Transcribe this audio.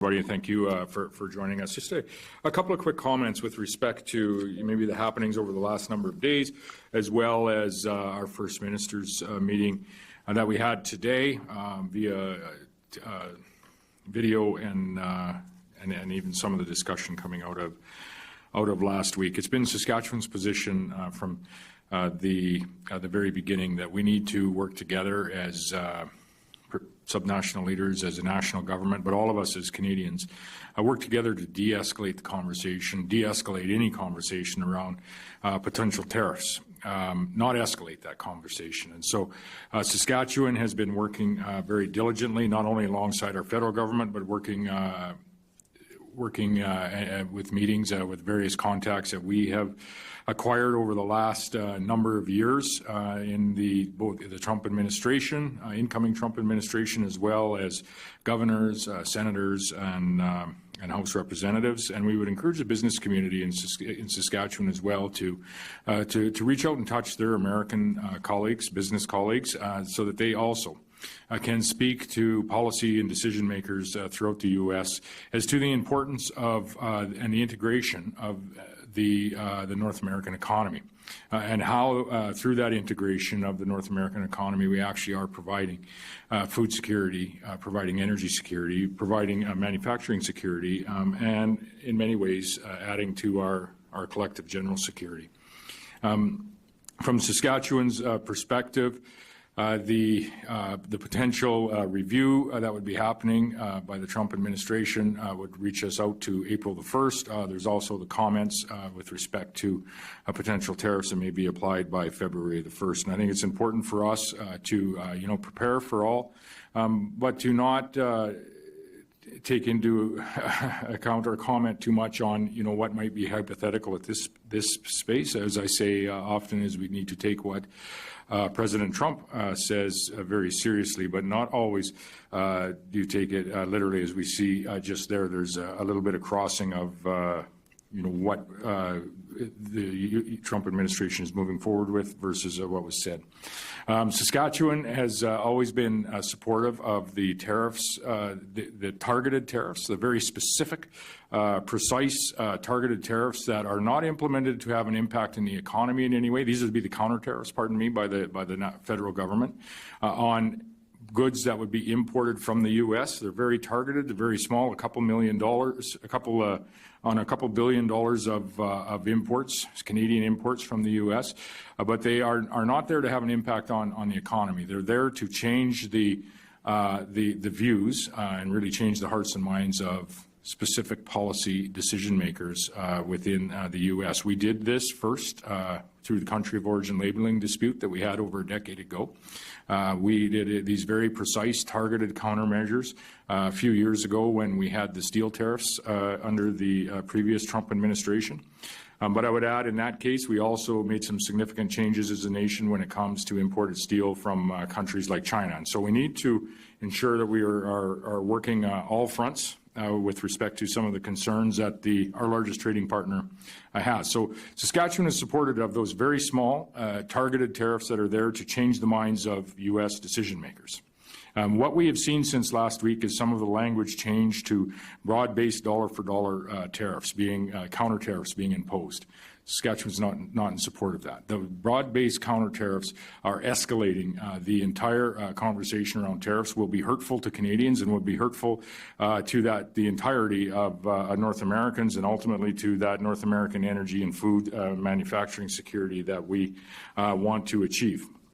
Everybody, and thank you for joining us. Just a couple of quick comments with respect to maybe the happenings over the last number of days, as well as our First Minister's meeting that we had today via video and even some of the discussion coming out of last week. It's been Saskatchewan's position from the very beginning that we need to work together as subnational leaders, as a national government, but all of us as Canadians, work together to de-escalate the conversation, de-escalate any conversation around potential tariffs, not escalate that conversation. And so Saskatchewan has been working very diligently, not only alongside our federal government, but working with meetings with various contacts that we have acquired over the last number of years in both the Trump administration, incoming Trump administration, as well as governors, senators, and House representatives. And we would encourage the business community in Saskatchewan as well to reach out and touch their American colleagues, business colleagues, so that they also can speak to policy and decision makers throughout the U.S. as to the importance of and the integration of the North American economy and how through that integration of the North American economy we actually are providing food security, providing energy security, providing manufacturing security, and in many ways adding to our collective general security. From Saskatchewan's perspective, the potential review that would be happening by the Trump administration would reach us out to April the 1st. There's also the comments with respect to potential tariffs that may be applied by February the 1st. And I think it's important for us to prepare for all, but to not take into account or comment too much on what might be hypothetical at this space. As I say often, is we need to take what President Trump says very seriously, but not always do you take it literally, as we see just there. There's a little bit of crossing of what the Trump administration is moving forward with versus what was said. Saskatchewan has always been supportive of the tariffs, the targeted tariffs, the very specific, precise targeted tariffs that are not implemented to have an impact in the economy in any way. These would be the counter tariffs, pardon me, by the federal government on goods that would be imported from the U.S. They're very targeted, they're very small, a couple billion dollars of imports, Canadian imports from the U.S., but they are not there to have an impact on the economy. They're there to change the views and really change the hearts and minds of specific policy decision makers within the U.S. We did this first through the country of origin labeling dispute that we had over a decade ago. We did these very precise, targeted countermeasures a few years ago when we had the steel tariffs under the previous Trump administration. But I would add, in that case, we also made some significant changes as a nation when it comes to imported steel from countries like China. And so we need to ensure that we are working all fronts with respect to some of the concerns that our largest trading partner has. So Saskatchewan is supportive of those very small, targeted tariffs that are there to change the minds of U.S. decision makers. What we have seen since last week is some of the language change to broad-based dollar-for-dollar tariffs counter tariffs being imposed. Saskatchewan's not in support of that. The broad-based counter tariffs are escalating the entire conversation around tariffs, will be hurtful to Canadians and will be hurtful to the entirety of North Americans and ultimately to that North American energy and food manufacturing security that we want to achieve.